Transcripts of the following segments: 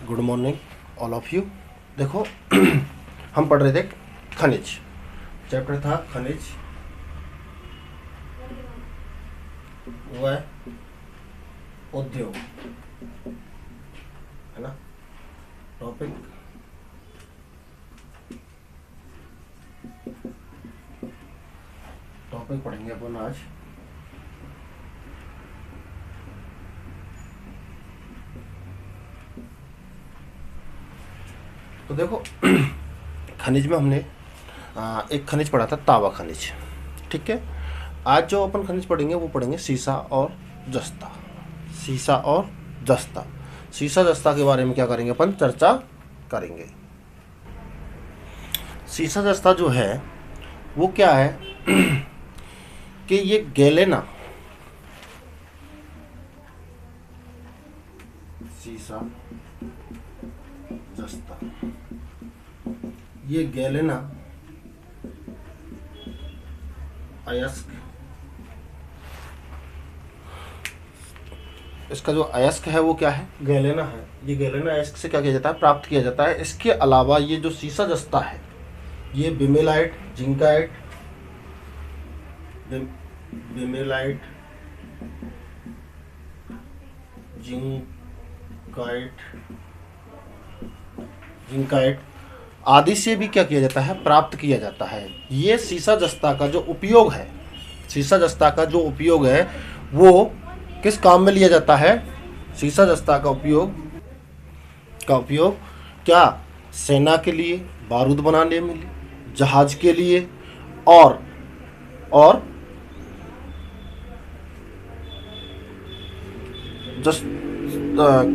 Good morning all of you. देखो हम पढ़ रहे थे खनिज, चैप्टर था खनिज व उद्योग, है ना। टॉपिक पढ़ेंगे अपन आज। तो देखो खनिज में हमने एक खनिज पढ़ा था, तांबा खनिज। ठीक है, आज जो अपन खनिज पढ़ेंगे वो पढ़ेंगे सीसा और जस्ता। सीसा और जस्ता, सीसा जस्ता के बारे में क्या करेंगे अपन, चर्चा करेंगे। सीसा जस्ता जो है वो क्या है कि ये गैलेना, सीसा जस्ता, ये गैलेना अयस्क, इसका जो अयस्क है वो क्या है, गैलेना है। ये गैलेना अयस्क से क्या किया जाता है, प्राप्त किया जाता है। इसके अलावा ये जो सीसा जस्ता है ये बिमेलाइट, जिंकाइट, बिमेलाइट, जिंकाइट आदि से भी क्या किया जाता है, प्राप्त किया जाता है। ये सीसा जस्ता का जो उपयोग है, सीसा जस्ता का जो उपयोग है वो किस काम में लिया जाता है। सीसा जस्ता का उपयोग क्या, सेना के लिए, बारूद बनाने में, जहाज के लिए और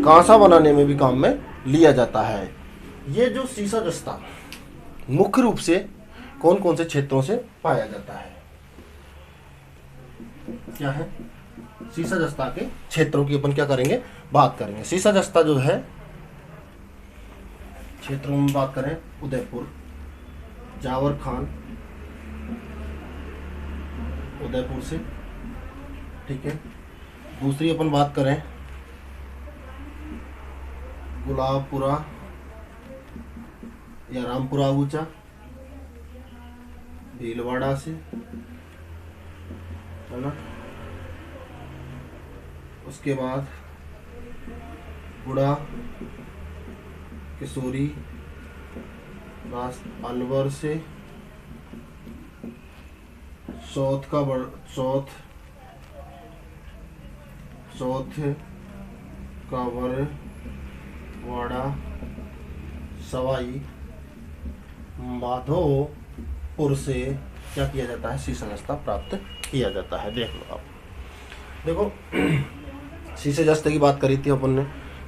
कांसा बनाने में भी काम में लिया जाता है। ये जो सीसा जस्ता मुख्य रूप से कौन कौन से क्षेत्रों से पाया जाता है, क्या है, सीसा जस्ता के क्षेत्रों की अपन क्या करेंगे, बात करेंगे। सीसा जस्ता जो है क्षेत्रों में बात करें, उदयपुर, जावर खान, उदयपुर से। ठीक है, दूसरी अपन बात करें गुलाबपुरा या रामपुरा ऊंचा, भीलवाड़ा से, है ना। उसके बाद गुड़ा, किशोरी, अलवर से, चौथ का बरवाड़ा, सवाई माधोपुर से क्या किया जाता है, सीसा जस्ता प्राप्त किया जाता है। देख लो आप, देखो सीसे जस्ते की बात करी थी अपन ने,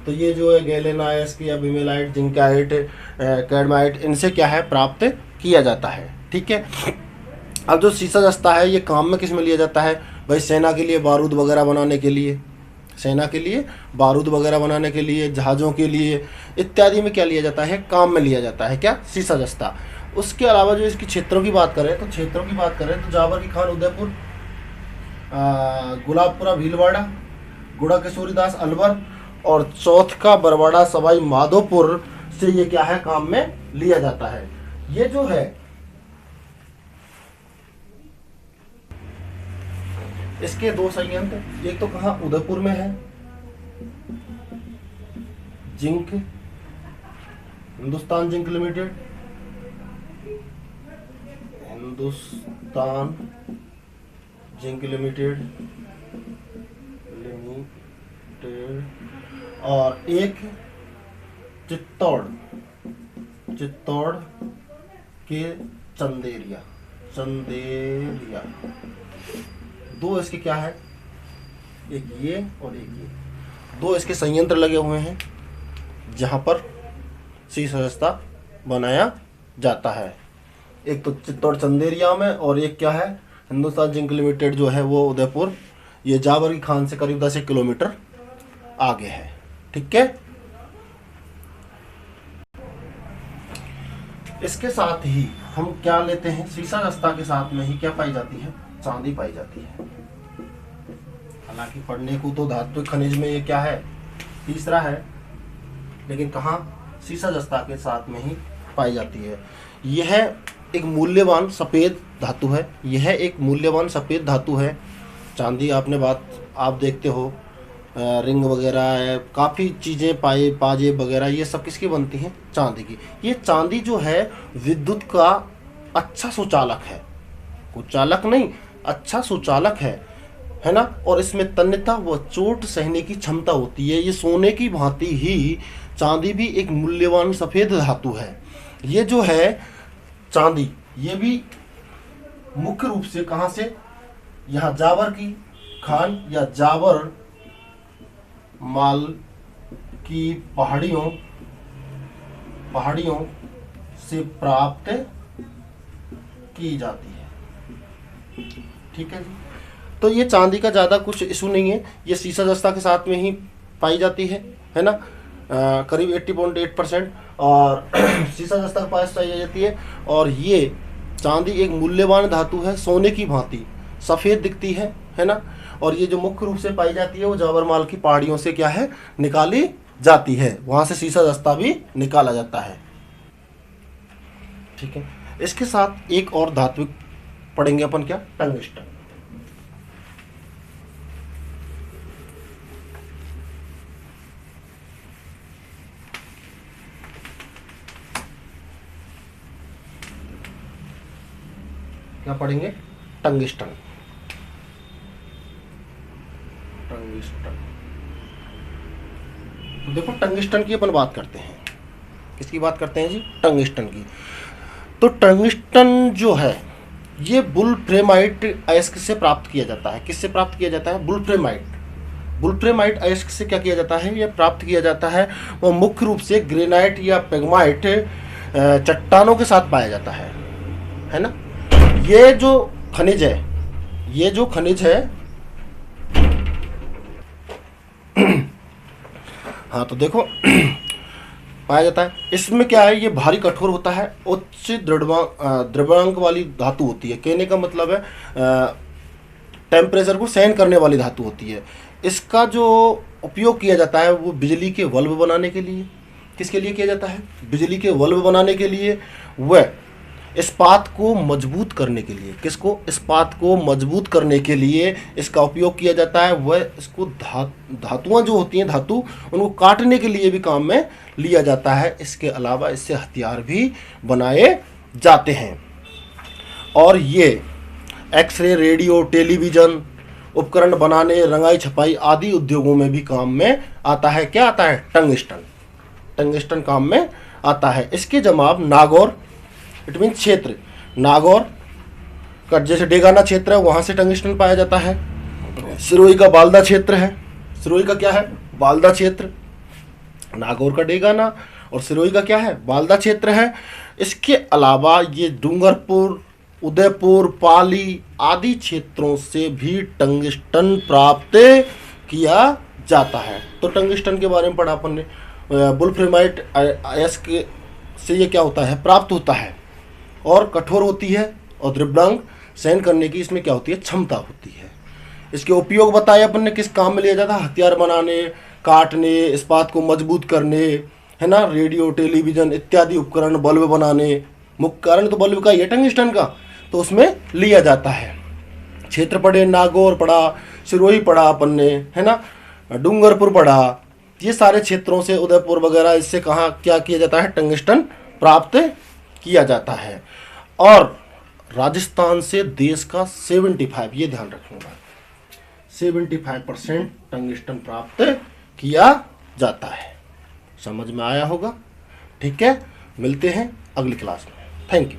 तो ये जो है गैलेना अयस्क या बिमेलाइट, जिंकाइट, कैडमाइट, इनसे क्या है, प्राप्त किया जाता है। ठीक है, अब जो सीसा जस्ता है ये काम में किस में लिया जाता है भाई, सेना के लिए बारूद वगैरह बनाने के लिए, सेना के लिए बारूद वगैरह बनाने के लिए, जहाज़ों के लिए इत्यादि में क्या लिया जाता है, काम में लिया जाता है, क्या, सीसा जस्ता। उसके अलावा जो इसकी क्षेत्रों की बात करें तो जावर की खान उदयपुर, गुलाबपुरा भीलवाड़ा, गुड़ा किशोरीदास अलवर और चौथ का बरवाड़ा सवाई माधोपुर से ये क्या है, काम में लिया जाता है। ये जो है इसके दो संयंत्र, एक तो कहाँ, उदयपुर में है, zinc, Hindustan zinc limited, Hindustan zinc limited, और एक चित्तौड़ के चंदेरिया, दो इसके क्या है, एक ये और एक ये, दो इसके संयंत्र लगे हुए हैं जहां पर सीसा जस्ता बनाया जाता है। एक तो चित्तौड़ चंदेरिया में और एक क्या है, हिंदुस्तान जिंक लिमिटेड जो है वो उदयपुर, ये जावर की खान से करीब 10 किलोमीटर आगे है। ठीक है, इसके साथ ही हम क्या लेते हैं, सीसा जस्ता के साथ में ही क्या पाई जाती है, चांदी पाई जाती है। हालांकि पढ़ने को तो धातु खनिज में ये क्या है, तीसरा है, लेकिन कहाँ, सीसा जस्ता के साथ में ही पाई जाती है। यह एक मूल्यवान सफ़ेद धातु है, यह एक मूल्यवान सफ़ेद धातु है। चांदी आपने आप देखते हो, रिंग वगैरह है, काफ़ी चीज़ें पाजे वगैरह, ये सब किसकी बनती हैं? चांदी की। ये चांदी जो है विद्युत का अच्छा सुचालक है, कुचालक नहीं, अच्छा सुचालक है ना। और इसमें तन्यता व चोट सहने की क्षमता होती है। ये सोने की भांति ही चांदी भी एक मूल्यवान सफ़ेद धातु है। ये जो है चांदी, ये भी मुख्य रूप से कहाँ से, यहाँ जावर की खान या जावर माल की पहाड़ियों से प्राप्त की जाती है। ठीक है जी। तो ये चांदी का ज़्यादा कुछ इशू नहीं है, ये सीसा जस्ता के साथ में ही पाई जाती है ना, करीब 80.8%। और सीसा जस्ता के पास पाई जाती है। और ये चांदी एक मूल्यवान धातु है, सोने की भांति सफ़ेद दिखती है ना। और ये जो मुख्य रूप से पाई जाती है वो जावरमाल की पहाड़ियों से क्या है, निकाली जाती है, वहाँ से सीसा जस्ता भी निकाला जाता है। ठीक है। इसके साथ एक और धातु पढ़ेंगे अपन, क्या? टंगस्टन। क्या पढ़ेंगे? टंगस्टन। तो देखो, टंगस्टन की अपन बात करते हैं। किसकी बात करते हैं जी? टंगस्टन की। तो टंगस्टन जो है ये वुल्फ्रेमाइट अयस्क से प्राप्त किया जाता है। किससे प्राप्त किया जाता है? वुल्फ्रेमाइट अयस्क से क्या किया जाता है? ये प्राप्त किया जाता है। वो मुख्य रूप से ग्रेनाइट या पेगमाइट चट्टानों के साथ पाया जाता है ना। ये जो खनिज है हाँ, तो देखो पाया जाता है। इसमें क्या है, ये भारी कठोर होता है, उच्च द्रव्यांक वाली धातु होती है। कहने का मतलब है टेम्परेचर को सहन करने वाली धातु होती है। इसका जो उपयोग किया जाता है वो बिजली के बल्ब बनाने के लिए। किसके लिए किया जाता है? बिजली के बल्ब बनाने के लिए, वह इस्पात को मजबूत करने के लिए। किसको? इस्पात को मजबूत करने के लिए इसका उपयोग किया जाता है। वह इसको धातुआं जो होती हैं, धातु, उनको काटने के लिए भी काम में लिया जाता है। इसके अलावा इससे हथियार भी बनाए जाते हैं। और ये एक्सरे, रेडियो, टेलीविज़न उपकरण बनाने, रंगाई छपाई आदि उद्योगों में भी काम में आता है। क्या आता है? टंगस्टन काम में आता है। इसके जवाब नागौर, इट मीन क्षेत्र, नागौर का जैसे डेगाना क्षेत्र है वहाँ से टंगस्टन पाया जाता है। सिरोही का बालदा क्षेत्र है। सिरोही का क्या है? बालदा क्षेत्र। नागौर का डेगाना और सिरोही का क्या है? बालदा क्षेत्र है। इसके अलावा ये डूंगरपुर, उदयपुर, पाली आदि क्षेत्रों से भी टंगस्टन प्राप्त किया जाता है। तो टंगस्टन के बारे में पढ़ा अपन ने। वुल्फ्रेमाइट अयस्क से ये क्या होता है? प्राप्त होता है। और कठोर होती है और द्रव्यांक सहन करने की इसमें क्या होती है? क्षमता होती है। इसके उपयोग बताए अपन ने, किस काम में लिया जाता है? हथियार बनाने, काटने, इस्पात को मजबूत करने, है ना, रेडियो, टेलीविज़न इत्यादि उपकरण, बल्ब बनाने। मुख्य कारण तो बल्ब का ये टंगस्टन का, तो उसमें लिया जाता है। क्षेत्र पढ़े, नागौर पढ़ा, सिरोही पढ़ा अपन ने, है ना, डूंगरपुर पढ़ा। ये सारे क्षेत्रों से, उदयपुर वगैरह, इससे कहाँ क्या किया जाता है? टंगस्टन प्राप्त किया जाता है। और राजस्थान से देश का 75, ये ध्यान रखूंगा, 75% टंगस्टन प्राप्त किया जाता है। समझ में आया होगा? ठीक है, मिलते हैं अगली क्लास में। Thank you.